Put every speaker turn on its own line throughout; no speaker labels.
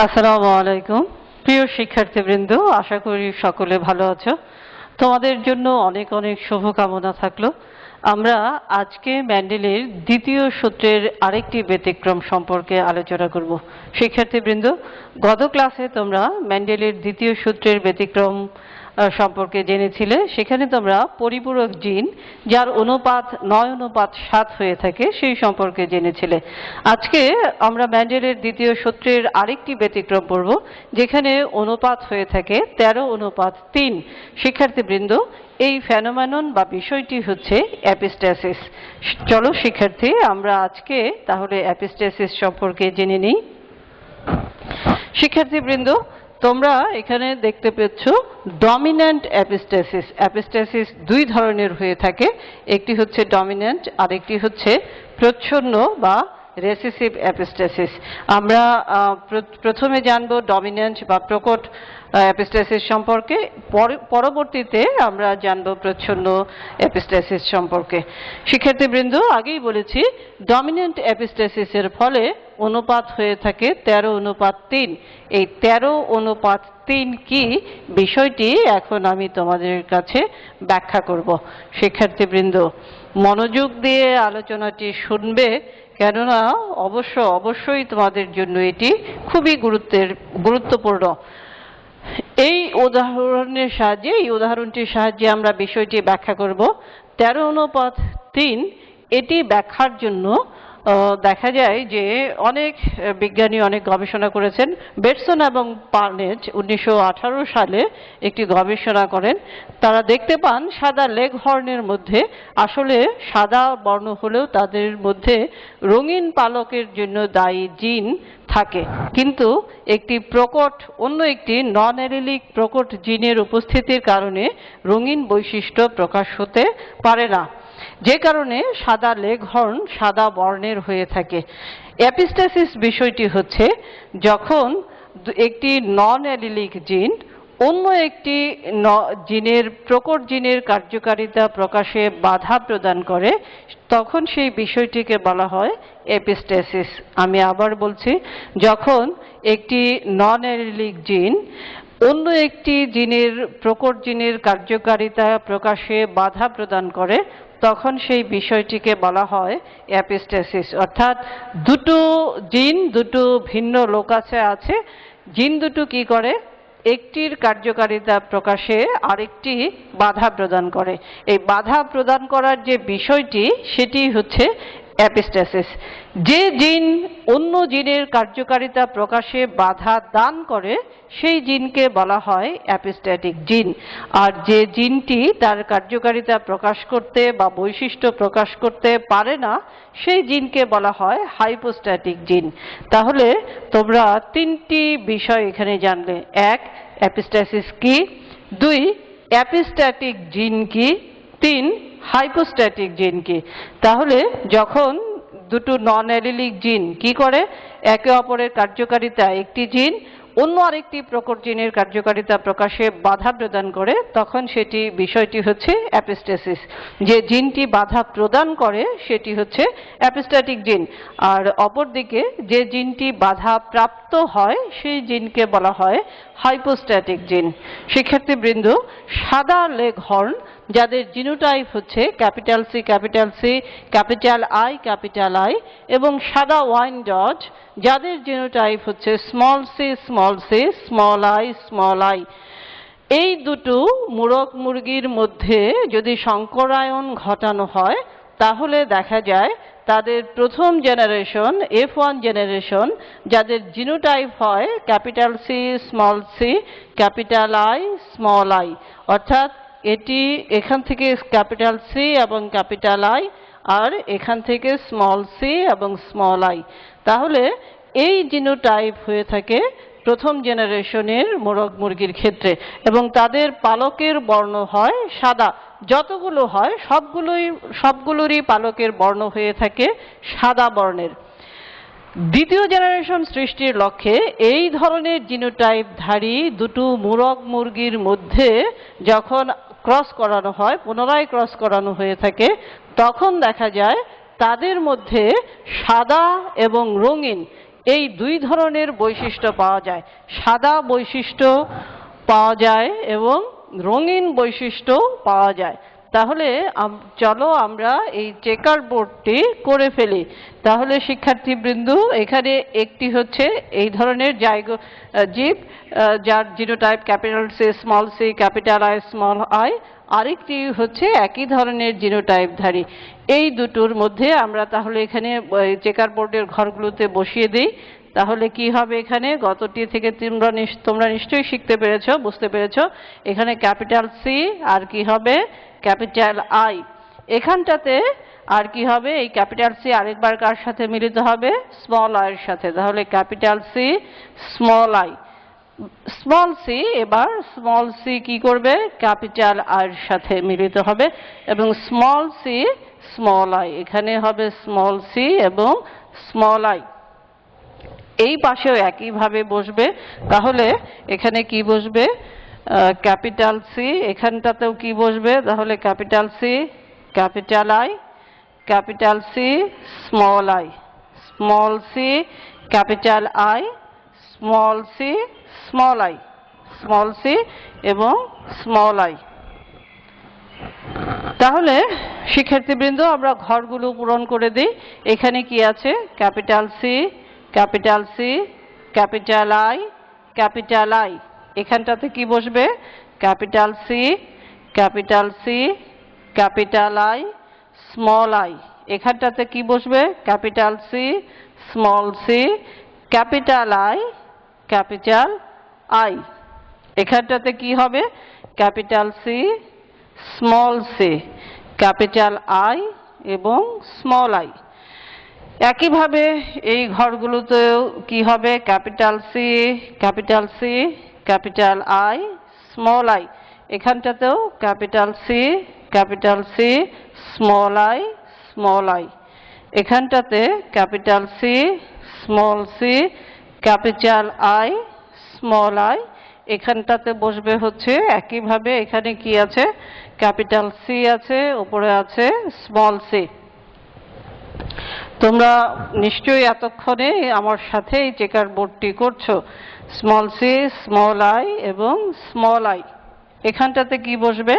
আসসালামু আলাইকুম। প্রিয় শিক্ষার্থীবৃন্দ, আশা করি সকলে ভালো আছো। তোমাদের জন্য অনেক অনেক শুভকামনা থাকলো। আমরা আজকে মেন্ডেলের দ্বিতীয় সূত্রের আরেকটি ব্যতিক্রম সম্পর্কে আলোচনা করব। শিক্ষার্থীবৃন্দ, গত ক্লাসে তোমরা মেন্ডেলের দ্বিতীয় সূত্রের ব্যতিক্রম সম্পর্কে জেনেছিলে। সেখানে তোমরা পরিপূরক জিন যার অনুপাত 9:7 হয়ে থাকে সেই সম্পর্কে জেনেছিলে। আজকে আমরা মেন্ডেলের দ্বিতীয় সূত্রের আরেকটি ব্যতিক্রম পড়ব, যেখানে অনুপাত হয়ে থাকে 13:3। শিক্ষার্থীবৃন্দ, এই ফেনোমেনন বা বিষয়টি হচ্ছে এপিস্ট্যাসিস। চলো শিক্ষার্থী, আমরা আজকে তাহলে এপিস্ট্যাসিস সম্পর্কে জেনে নিই। শিক্ষার্থীবৃন্দ, তোমরা এখানে দেখতে পাচ্ছ ডমিন্যান্ট এপিস্ট্যাসিস। এপিস্ট্যাসিস দুই ধরনের হয়ে থাকে, একটি হচ্ছে ডমিন্যান্ট আর একটি হচ্ছে প্রচ্ছন্ন বা রেসিসিভ এপিস্ট্যাসিস। আমরা প্রথমে জানবো ডমিন্যান্ট বা প্রকট এপিস্ট্যাসিস সম্পর্কে, পরবর্তীতে আমরা জানবো প্রচ্ছন্ন এপিস্ট্যাসিস সম্পর্কে। শিক্ষার্থীবৃন্দ, আগেই বলেছি ডমিন্যান্ট এপিস্ট্যাসিসের ফলে অনুপাত হয়ে থাকে 13:3। এই 13:3 কি বিষয়টি এখন আমি তোমাদের কাছে ব্যাখ্যা করব। শিক্ষার্থীবৃন্দ, মনোযোগ দিয়ে আলোচনাটি শুনবে, কেননা অবশ্যই তোমাদের জন্য এটি খুবই গুরুত্বপূর্ণ। এই উদাহরণটির সাহায্যে আমরা বিষয়টি ব্যাখ্যা করব। 13:3 এটি ব্যাখ্যার জন্য দেখা যায় যে অনেক বিজ্ঞানী অনেক গবেষণা করেছেন। বেটসন এবং পার্নেজ 1918 সালে একটি গবেষণা করেন। তারা দেখতে পান সাদা লেগ হর্নের মধ্যে আসলে সাদা বর্ণ হলেও তাদের মধ্যে রঙিন পালকের জন্য দায়ী জিন থাকে, কিন্তু অন্য একটি নন অ্যালিলিক প্রকট জিনের উপস্থিতির কারণে রঙিন বৈশিষ্ট্য প্রকাশ হতে পারে না, যে কারণে সাদা লেগ হর্ন সাদা বর্ণের হয়ে থাকে। এপিস্ট্যাসিস বিষয়টি হচ্ছে যখন একটি নন অ্যালিলিক জিন অন্য একটি প্রকট জিনের কার্যকারিতা প্রকাশে বাধা প্রদান করে, তখন সেই বিষয়টিকে বলা হয় এপিস্ট্যাসিস। আমি আবার বলছি, যখন একটি নন অ্যালিলিক জিন অন্য একটি প্রকট জিনের কার্যকারিতা প্রকাশে বাধা প্রদান করে, তখন সেই বিষয়টিকে বলা হয় এপিস্ট্যাসিস। অর্থাৎ দুটো ভিন্ন লোক আছে, জিন দুটো কি করে, একটির কার্যকারিতা প্রকাশে আরেকটি বাধা প্রদান করে। এই বাধা প্রদান করার যে বিষয়টি, সেটি হচ্ছে এপিস্ট্যাসিস। যে জিন অন্য জিনের কার্যকারিতা প্রকাশে বাধা দান করে সেই জিনকে বলা হয় এপিস্ট্যাটিক জিন, আর যে জিনটি তার কার্যকারিতা প্রকাশ করতে বা বৈশিষ্ট্য প্রকাশ করতে পারে না সেই জিনকে বলা হয় হাইপোস্ট্যাটিক জিন। তাহলে তোমরা তিনটি বিষয় এখানে জানলে: এক, এপিস্ট্যাসিস কি; দুই, এপিস্ট্যাটিক জিন কি; তিন, হাইপোস্ট্যাটিক জিন কি। তাহলে যখন দুটো নন অ্যালিলিক জিন কি করে, একে অপরের কার্যকারিতা, একটি জিন অন্য আরেকটি প্রকট জিনের কার্যকারিতা প্রকাশে বাধা প্রদান করে, তখন বিষয়টি হচ্ছে এপিস্ট্যাসিস। যে জিনটি বাধা প্রদান করে সেটি হচ্ছে এপিস্ট্যাটিক জিন, আর অপরদিকে যে জিনটি বাধা প্রাপ্ত হয় সেই জিনকে বলা হয় হাইপোস্ট্যাটিক জিন। শিক্ষার্থীবৃন্দ, সাদা লেগ হর্ন যাদের জিনোটাইপ হচ্ছে ক্যাপিটাল সি, ক্যাপিটাল আই এবং সাদা ওয়াইন ডট যাদের জিনোটাইপ হচ্ছে স্মল সি, স্মল আই, এই দুটো মুরগ মুরগির মধ্যে যদি সংকরায়ন ঘটানো হয়, তাহলে দেখা যায় তাদের প্রথম জেনারেশন F1 জেনারেশন যাদের জিনোটাইপ হয় ক্যাপিটাল সি, ক্যাপিটাল আই, অর্থাৎ এটি এখান থেকে ক্যাপিটাল সি এবং ক্যাপিটাল আই, আর এখান থেকে স্মল সি এবং স্মল আই। তাহলে এই জিনোটাইপ হয়ে থাকে প্রথম জেনারেশনের মোরগ মুরগির ক্ষেত্রে, এবং তাদের পালকের বর্ণ হয় সাদা। যতগুলো হয় সবগুলোরই পালকের বর্ণ হয়ে থাকে সাদা বর্ণের। দ্বিতীয় জেনারেশন সৃষ্টির লক্ষ্যে এই ধরনের জিনোটাইপধারী দুটো মোরগ মুরগির মধ্যে যখন পুনরায় ক্রস করানো হয়ে থাকে, তখন দেখা যায় তাদের মধ্যে সাদা এবং রঙিন এই দুই ধরনের বৈশিষ্ট্য পাওয়া যায়, সাদা বৈশিষ্ট্য পাওয়া যায় এবং রঙিন বৈশিষ্ট্য পাওয়া যায়। তাহলে চলো আমরা এই চেকার বোর্ডটি করে ফেলি। তাহলে শিক্ষার্থীবৃন্দ, এখানে একটি হচ্ছে এই ধরনের জীব যার genotype capital C small C capital I small I, আরেকটি হচ্ছে একই ধরনের জিনোটাইপধারী। এই দুটোর মধ্যে আমরা তাহলে এখানে চেকার বোর্ডের ঘরগুলোতে বসিয়ে দিই। তাহলে কি হবে, এখানে গতটি থেকে তোমরা নিশ্চয়ই শিখতে পেরেছো, বুঝতে পেরেছো। এখানে ক্যাপিটাল সি আর কি হবে ক্যাপিটাল আই। এখানটাতে আর কি হবে, এই ক্যাপিটাল সি আরেকবার কার সাথে মিলিত হবে, স্মল আই এর সাথে। তাহলে capital C small I, small C এবার স্মল সি কি করবে, ক্যাপিটাল আই এর সাথে মিলিত হবে এবং স্মল সি স্মল আই, এখানে হবে স্মল সি এবং স্মল আই। এই পাশেও একইভাবে বসবে। তাহলে এখানে কি বসবে, ক্যাপিটাল সি, এখানটাতেও কি বসবে, তাহলে capital C capital I, capital C small I, small C capital I, small C small I, small C এবং স্মল আই। তাহলে শিক্ষার্থীবৃন্দ আমরা ঘরগুলো পূরণ করে দিই। এখানে কি আছে, capital C capital C capital I capital I. এখানটাতে কি বসবে, capital C capital C capital I small I. এখানটাতে কি বসবে, capital C small C capital I capital I. এখানটাতে কি হবে, capital C small C capital I এবং স্মল আই। একইভাবে এই ঘরগুলোতেও কি হবে, capital C capital C capital I small I. এখানটাতেও capital C capital C small I small I. এখানটাতে capital C small C capital I small I. এখানটাতে বসবে হচ্ছে একইভাবে, এখানে কি আছে, ক্যাপিটাল সি আছে, উপরে আছে স্মল সি। তোমরা নিশ্চয়ই এতক্ষণে আমার সাথে এই চেকার বোর্ডটি করছো, স্মল সি স্মল আই এবং স্মল আই। এখানটাতে কি বসবে,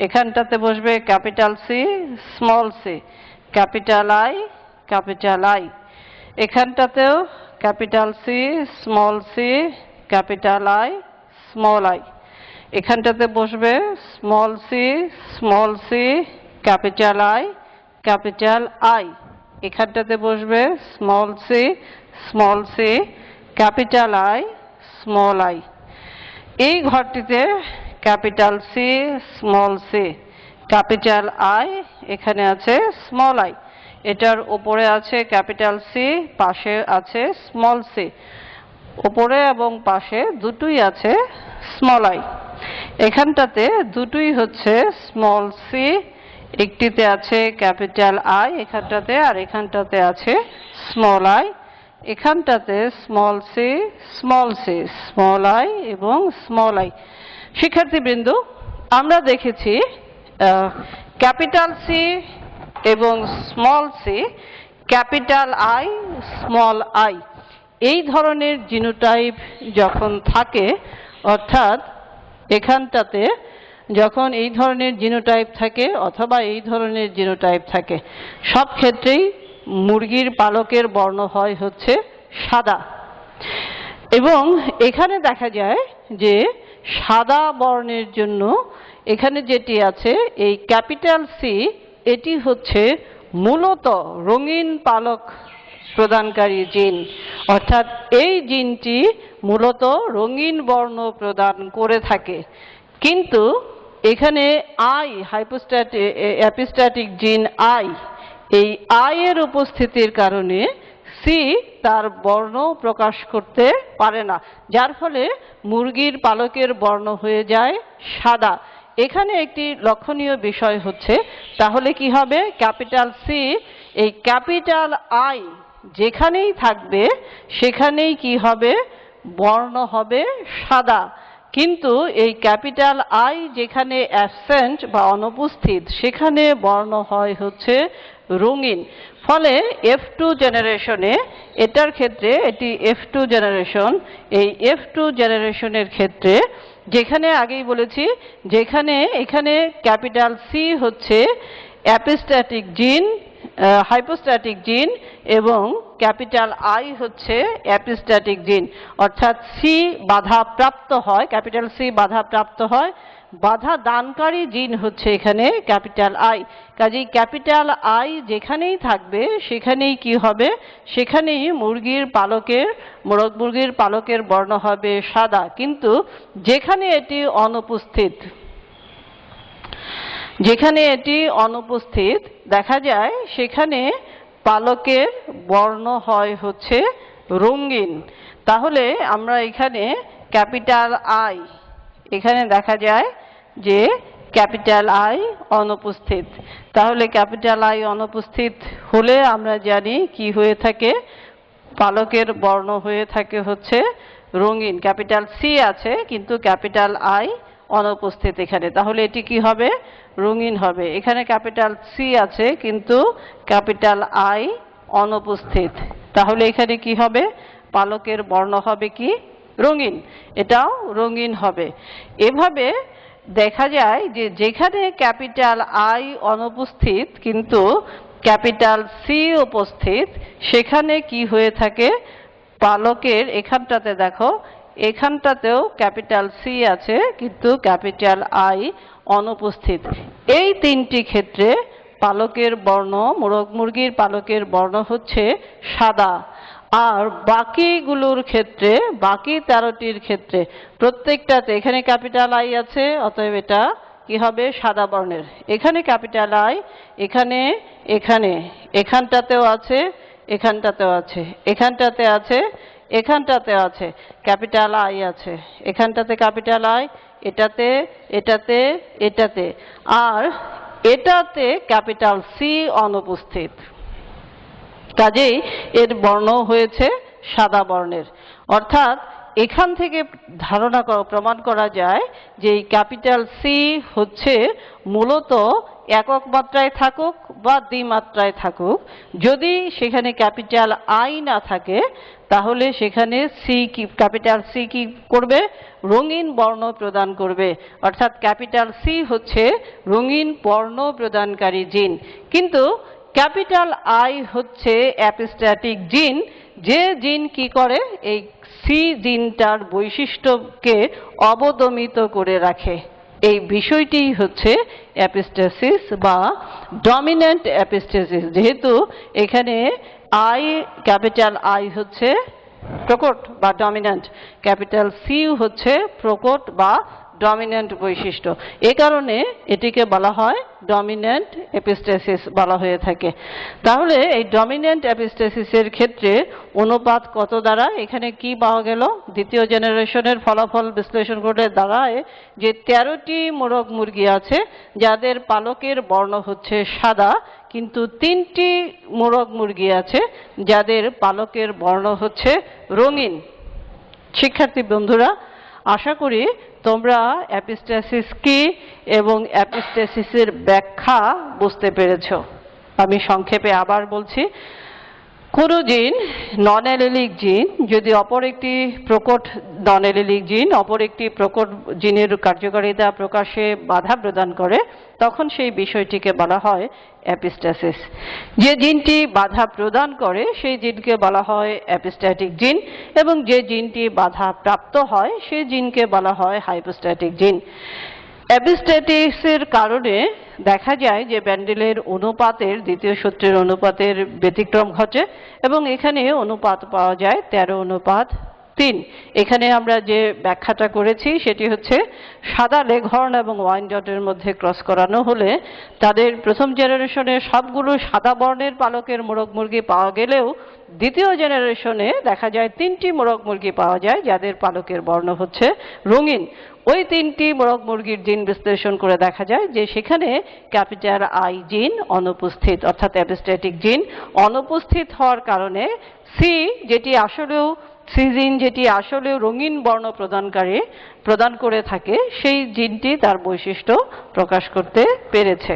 এখানটাতে বসবে capital C small C capital I capital I. এখানটাতেও capital C small C capital I small I. এখানটাতে বসবে small C capital I capital I. এখানটাতে বসবে small C capital I small I. এই ঘরটিতে capital C small C capital I, এখানে আছে small I. এটার উপরে আছে ক্যাপিটাল সি, পাশে আছে স্মল সি, উপরে এবং পাশে দুটোই আছে স্মল আই। এখানটাতে দুটোই হচ্ছে স্মল সি, একটিতে আছে ক্যাপিটাল আই এখানটাতে, আর এখানটাতে আছে স্মল আই। এখানটাতে স্মল সি স্মল আই এবং স্মল আই। শিক্ষার্থীবৃন্দ, আমরা দেখেছি ক্যাপিটাল সি এবং small C capital I small I এই ধরনের জিনোটাইপ যখন থাকে, অর্থাৎ এখানটাতে যখন এই ধরনের জিনোটাইপ থাকে অথবা এই ধরনের জিনোটাইপ থাকে, সব ক্ষেত্রেই মুরগির পালকের বর্ণ হয় হচ্ছে সাদা। এবং এখানে দেখা যায় যে সাদা বর্ণের জন্য এখানে যেটি আছে এই ক্যাপিটাল সি, এটি হচ্ছে মূলত রঙিন পালক প্রদানকারী জিন, অর্থাৎ এই জিনটি মূলত রঙিন বর্ণ প্রদান করে থাকে। কিন্তু এখানে আই এপিস্ট্যাটিক জিন আই, এই আই এর উপস্থিতির কারণে সি তার বর্ণ প্রকাশ করতে পারে না, যার ফলে মুরগির পালকের বর্ণ হয়ে যায় সাদা। এখানে একটি লক্ষণীয় বিষয় হচ্ছে, তাহলে কি হবে, ক্যাপিটাল সি এই ক্যাপিটাল আই যেখানেই থাকবে সেখানেই কি হবে, বর্ণ হবে সাদা। কিন্তু এই ক্যাপিটাল আই যেখানে অ্যাবসেন্ট বা অনুপস্থিত, সেখানে বর্ণ হয় হচ্ছে রঙিন। ফলে F2 জেনারেশনে এটার ক্ষেত্রে এটি F2 জেনারেশন, এই F2 জেনারেশনের ক্ষেত্রে যেখানে আগেই বলেছি যেখানে এখানে ক্যাপিটাল সি হচ্ছে অ্যাপিস্ট্যাটিক জিন, হাইপোস্ট্যাটিক জিন এবং ক্যাপিটাল আই হচ্ছে অ্যাপিস্ট্যাটিক জিন, অর্থাৎ সি বাধাপ্রাপ্ত হয়, ক্যাপিটাল সি বাধাপ্রাপ্ত হয়, বাধা দানকারী জিন হচ্ছে এখানে ক্যাপিটাল আই। কাজেই ক্যাপিটাল আই যেখানেই থাকবে সেখানেই কি হবে, সেখানেই মুরগির পালকের বর্ণ হবে সাদা। কিন্তু যেখানে এটি অনুপস্থিত দেখা যায় সেখানে পালকের বর্ণ হয় হচ্ছে রঙিন। তাহলে আমরা এখানে ক্যাপিটাল আই, এখানে দেখা যায় যে ক্যাপিটাল আই অনুপস্থিত। তাহলে ক্যাপিটাল আই অনুপস্থিত হলে আমরা জানি কি হয়ে থাকে, পালকের বর্ণ হয়ে থাকে হচ্ছে রঙিন। ক্যাপিটাল সি আছে কিন্তু ক্যাপিটাল আই অনুপস্থিত এখানে, তাহলে এটি কি হবে, রঙিন হবে। এখানে ক্যাপিটাল সি আছে কিন্তু ক্যাপিটাল আই অনুপস্থিত, তাহলে এখানে কি হবে, পালকের বর্ণ হবে কি, রঙিন, এটাও রঙিন হবে। এভাবে দেখা যায় যে যেখানে ক্যাপিটাল আই অনুপস্থিত কিন্তু ক্যাপিটাল সি উপস্থিত, সেখানে কি হয়ে থাকে, পালকের এখানটাতে দেখো, এখানটাতেও ক্যাপিটাল সি আছে কিন্তু ক্যাপিটাল আই অনুপস্থিত। এই তিনটি ক্ষেত্রে পালকের বর্ণ, মোরগ মুরগির পালকের বর্ণ হচ্ছে সাদা। আর বাকিগুলোর ক্ষেত্রে, বাকি 13টির ক্ষেত্রে প্রত্যেকটাতে এখানে ক্যাপিটাল আই আছে, অতএব এটা কি হবে, সাদা বর্ণের। এখানে ক্যাপিটাল আই, এখানে এখানে এখানটাতেও আছে, এখানটাতেও আছে, এখানটাতে আছে, এখানটাতেও আছে ক্যাপিটাল আই আছে, এখানটাতে ক্যাপিটাল আই, এটাতে এটাতে এটাতে, আর এটাতে ক্যাপিটাল সি অনুপস্থিত। কাজেই এর বর্ণ হয়েছে সাদা বর্ণের। অর্থাৎ এখান থেকে প্রমাণ করা যায় যে এই ক্যাপিটাল সি হচ্ছে মূলত একক মাত্রায় থাকুক বা দ্বিমাত্রায় থাকুক, যদি সেখানে ক্যাপিটাল আই না থাকে তাহলে সেখানে ক্যাপিটাল সি কি করবে, রঙিন বর্ণ প্রদান করবে। অর্থাৎ ক্যাপিটাল সি হচ্ছে রঙিন বর্ণ প্রদানকারী জিন। কিন্তু ক্যাপিটাল আই হচ্ছে অ্যাপিস্ট্যাটিক জিন, যে জিন কি করে, এই সি জিনটার বৈশিষ্ট্যকে অবদমিত করে রাখে। এই বিষয়টি হচ্ছে অ্যাপিস্টেসিস বা ডমিন্যান্ট অ্যাপিস্টেসিস। যেহেতু এখানে আই, ক্যাপিটাল আই হচ্ছে প্রকট বা ডমিন্যান্ট, ক্যাপিটাল সি হচ্ছে প্রকট বা ডমিন্যান্ট বৈশিষ্ট্য, এ কারণে এটিকে বলা হয় ডমিন্যান্ট এপিস্টেসিস বলা হয়ে থাকে। তাহলে এই ডমিন্যান্ট এপিস্টেসিসের ক্ষেত্রে অনুপাত কত দ্বারা, এখানে কি পাওয়া গেল, দ্বিতীয় জেনারেশনের ফলাফল বিশ্লেষণ করলে দাঁড়ায় যে 13টি মোরগ মুরগি আছে যাদের পালকের বর্ণ হচ্ছে সাদা, কিন্তু 3টি মোরগ মুরগি আছে যাদের পালকের বর্ণ হচ্ছে রঙিন। শিক্ষার্থী বন্ধুরা, আশা করি তোমরা অ্যাপিস্টেসিস কি এবং অ্যাপিস্টেসিসের ব্যাখ্যা বুঝতে পেরেছ। আমি সংক্ষেপে আবার বলছি, কোনো জিন, নন অ্যালেলিক জিন যদি অপর একটি প্রকট নন অ্যালেলিক জিন অপর একটি প্রকট জিনের কার্যকারিতা প্রকাশে বাধা প্রদান করে, তখন সেই বিষয়টিকে বলা হয় অ্যাপিস্টেসিস। যে জিনটি বাধা প্রদান করে সেই জিনকে বলা হয় অ্যাপিস্ট্যাটিক জিন, এবং যে জিনটি বাধা প্রাপ্ত হয় সেই জিনকে বলা হয় হাইপোস্ট্যাটিক জিন। অ্যাপিস্ট্যাটিসের কারণে দেখা যায় যে ব্যান্ডেলের অনুপাতের, দ্বিতীয় সূত্রের অনুপাতের ব্যতিক্রম ঘটে এবং এখানে অনুপাত পাওয়া যায় 13:3। এখানে আমরা যে ব্যাখ্যাটা করেছি সেটি হচ্ছে সাদা লেঘর্ন এবং ওয়াইনডটের মধ্যে ক্রস করানো হলে তাদের প্রথম জেনারেশনে সবগুলো সাদা বর্ণের পালকের মোরগ মুরগি পাওয়া গেলেও দ্বিতীয় জেনারেশনে দেখা যায় 3টি মোরগ মুরগি পাওয়া যায় যাদের পালকের বর্ণ হচ্ছে রঙিন। ওই 3টি মোরগ মুরগির জিন বিশ্লেষণ করে দেখা যায় যে সেখানে ক্যাপিটাল আই জিন অনুপস্থিত, অর্থাৎ অ্যাপিস্ট্যাটিক জিন অনুপস্থিত হওয়ার কারণে সি জিন যেটি আসলে রঙিন বর্ণ প্রদান করে থাকে, সেই জিনটি তার বৈশিষ্ট্য প্রকাশ করতে পেরেছে।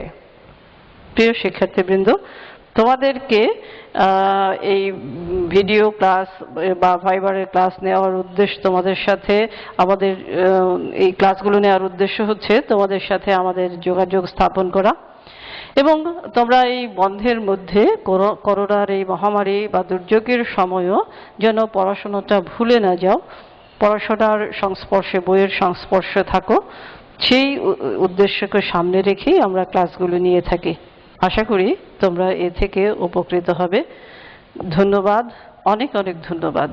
প্রিয় শিক্ষার্থীবৃন্দ, তোমাদেরকে এই ভিডিও ক্লাস বা ভাইবারের ক্লাস নেওয়ার উদ্দেশ্য, তোমাদের সাথে আমাদের এই ক্লাসগুলো নেওয়ার উদ্দেশ্য হচ্ছে তোমাদের সাথে আমাদের যোগাযোগ স্থাপন করা, এবং তোমরা এই বন্ধের মধ্যে করোনার এই মহামারী বা দুর্যোগের সময়ও যেন পড়াশোনাটা ভুলে না যাও, পড়াশোনার সংস্পর্শে, বইয়ের সংস্পর্শে থাকো, সেই উদ্দেশ্যকে সামনে রেখেই আমরা ক্লাসগুলো নিয়ে থাকি। আশা করি তোমরা এ থেকে উপকৃত হবে। ধন্যবাদ, অনেক অনেক ধন্যবাদ।